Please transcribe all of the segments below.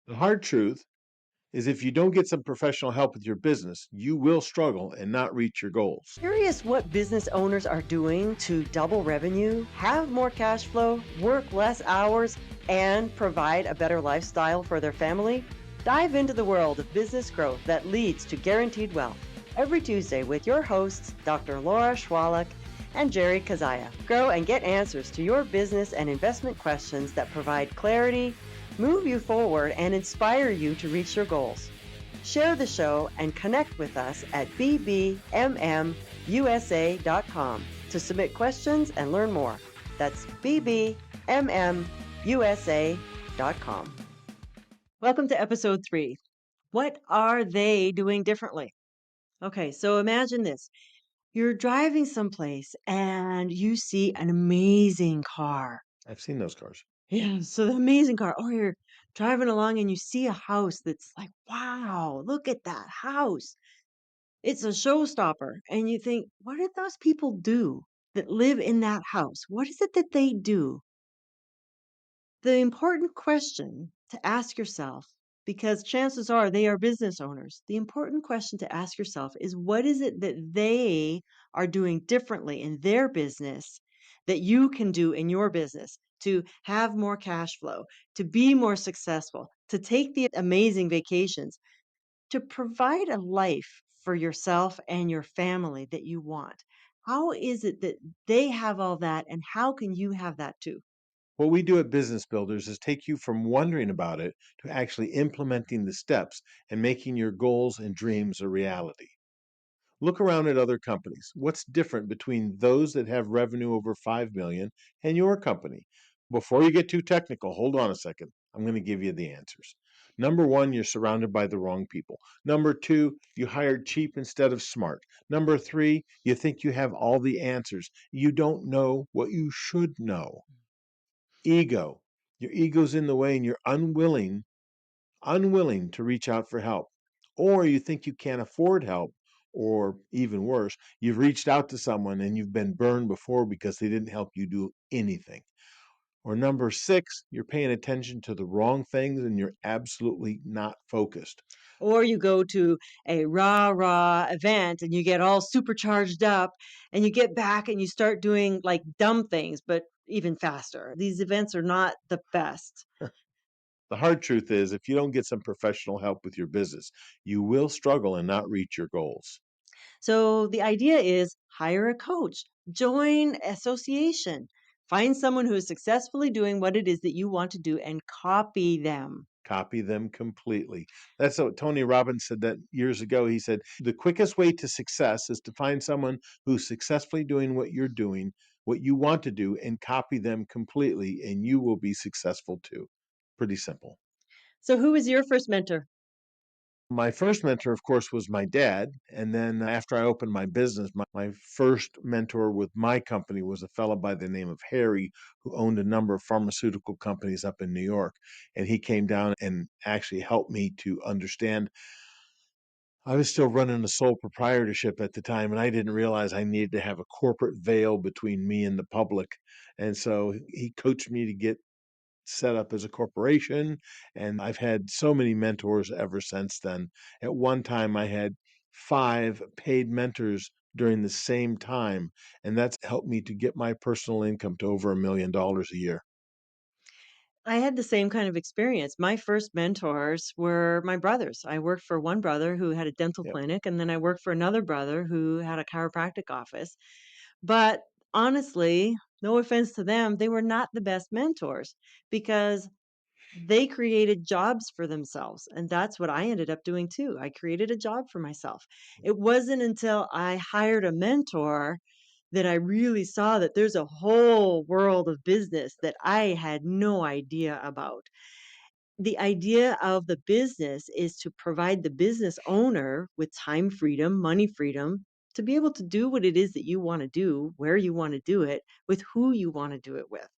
The hard truth is if you don't get some professional help with your business, you will struggle and not reach your goals. Curious what business owners are doing to double revenue, have more cash flow, work less hours, and provide a better lifestyle for their family? Dive into the world of business growth that leads to guaranteed wealth every Tuesday with your hosts, Dr. Laura Schwalek and Jerry Kazaya. Grow and get answers to your business and investment questions that provide clarity, move you forward, and inspire you to reach your goals. Share the show and connect with us at BBMMUSA.com to submit questions and learn more. That's BBMMUSA.com. Welcome to episode 3. What are they doing differently? Okay, so imagine this. You're driving someplace and you see an amazing car. I've seen those cars. Yeah, so the amazing car. Or you're driving along and you see a house that's like, wow, look at that house. It's a showstopper, and you think, "What did those people do that live in that house? What is it that they do?" The important question to ask yourself, because chances are they are business owners, the important question to ask yourself is what is it that they are doing differently in their business that you can do in your business to have more cash flow, to be more successful, to take the amazing vacations, to provide a life for yourself and your family that you want. How is it that they have all that, and how can you have that too? What we do at Business Builders is take you from wondering about it to actually implementing the steps and making your goals and dreams a reality. Look around at other companies. What's different between those that have revenue over 5 million and your company? Before you get too technical, hold on a second. I'm going to give you the answers. Number 1, you're surrounded by the wrong people. Number 2, you hired cheap instead of smart. Number 3, you think you have all the answers. You don't know what you should know. Ego. Your ego's in the way and you're unwilling to reach out for help. Or you think you can't afford help, or even worse, you've reached out to someone and you've been burned before because they didn't help you do anything. Or number 6, you're paying attention to the wrong things and you're absolutely not focused. Or you go to a rah event and you get all supercharged up, and you get back and you start doing like dumb things, but even faster. These events are not the best. The hard truth is, if you don't get some professional help with your business, you will struggle and not reach your goals. So the idea is hire a coach, join association, find someone who is successfully doing what it is that you want to do and copy them. Copy them completely. That's what Tony Robbins said that years ago. He said, the quickest way to success is to find someone who's successfully doing what you're doing, what you want to do, and copy them completely, and you will be successful too. Pretty simple. So who was your first mentor? My first mentor, of course, was my dad. And then after I opened my business, my first mentor with my company was a fellow by the name of Harry, who owned a number of pharmaceutical companies up in New York. And he came down and actually helped me to understand. I was still running a sole proprietorship at the time, and I didn't realize I needed to have a corporate veil between me and the public. And so he coached me to get set up as a corporation, and I've had so many mentors ever since then. At one time, I had 5 paid mentors during the same time, and that's helped me to get my personal income to over $1 million a year. I had the same kind of experience. My first mentors were my brothers. I worked for one brother who had a dental Yep. clinic, and then I worked for another brother who had a chiropractic office. But honestly, no offense to them, they were not the best mentors because they created jobs for themselves, and that's what I ended up doing too. I created a job for myself. It wasn't until I hired a mentor that I really saw that there's a whole world of business that I had no idea about. The idea of the business is to provide the business owner with time freedom, money freedom, to be able to do what it is that you wanna do, where you wanna do it, with who you wanna do it with.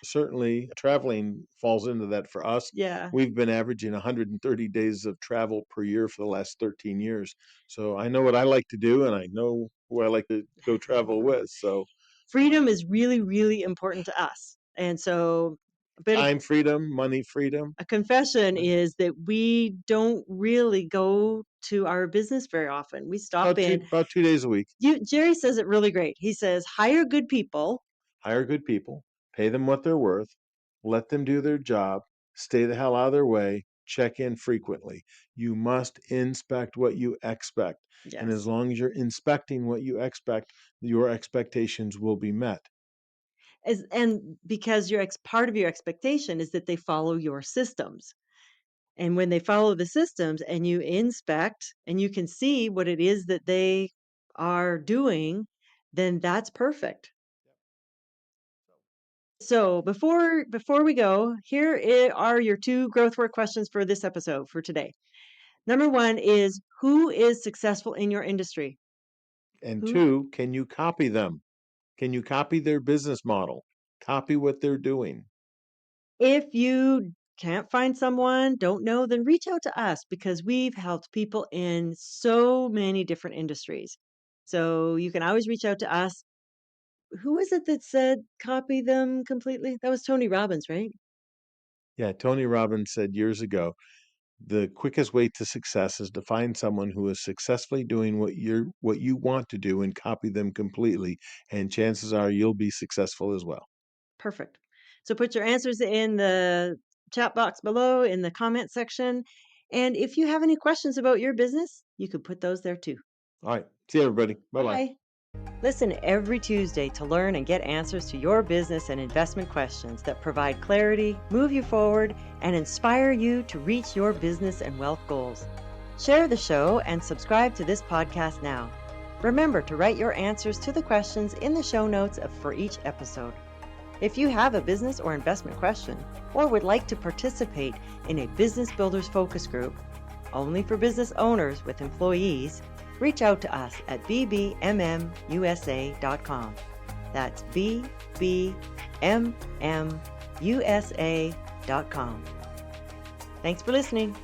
Certainly, traveling falls into that for us. Yeah. We've been averaging 130 days of travel per year for the last 13 years. So I know what I like to do, and I know who I like to go travel with. So Freedom is really, really important to us. And so A bit of Time freedom, money freedom. a confession Right. is that we don't really go to our business very often. We stop in. About 2 days a week. Jerry says it really great. He says, hire good people. Hire good people, pay them what they're worth, let them do their job, stay the hell out of their way, check in frequently. You must inspect what you expect. And as Yes. long as you're inspecting what you expect, your expectations will be met. And because part of your expectation is that they follow your systems. And when they follow the systems and you inspect and you can see what it is that they are doing, then that's perfect. So before we go, are your two growth work questions for this episode for today. Number one is, who is successful in your industry? And Who? two, can you copy them? Can you copy their business model? Copy what they're doing. If you can't find someone, don't know, then reach out to us because we've helped people in so many different industries. So you can always reach out to us. Who is it that said copy them completely? That was Tony Robbins, right? Yeah, Tony Robbins said years ago, the quickest way to success is to find someone who is successfully doing what you want to do and copy them completely, and chances are you'll be successful as well. Perfect. So put your answers in the chat box below in the comment section. And if you have any questions about your business, you could put those there too. All right. See you, everybody. Bye-bye. Bye. Listen every Tuesday to learn and get answers to your business and investment questions that provide clarity, move you forward, and inspire you to reach your business and wealth goals. Share the show and subscribe to this podcast now. Remember to write your answers to the questions in the show notes for each episode. If you have a business or investment question, or would like to participate in a Business Builders Focus Group, only for business owners with employees, reach out to us at BBMMUSA.com. That's BBMMUSA.com. Thanks for listening.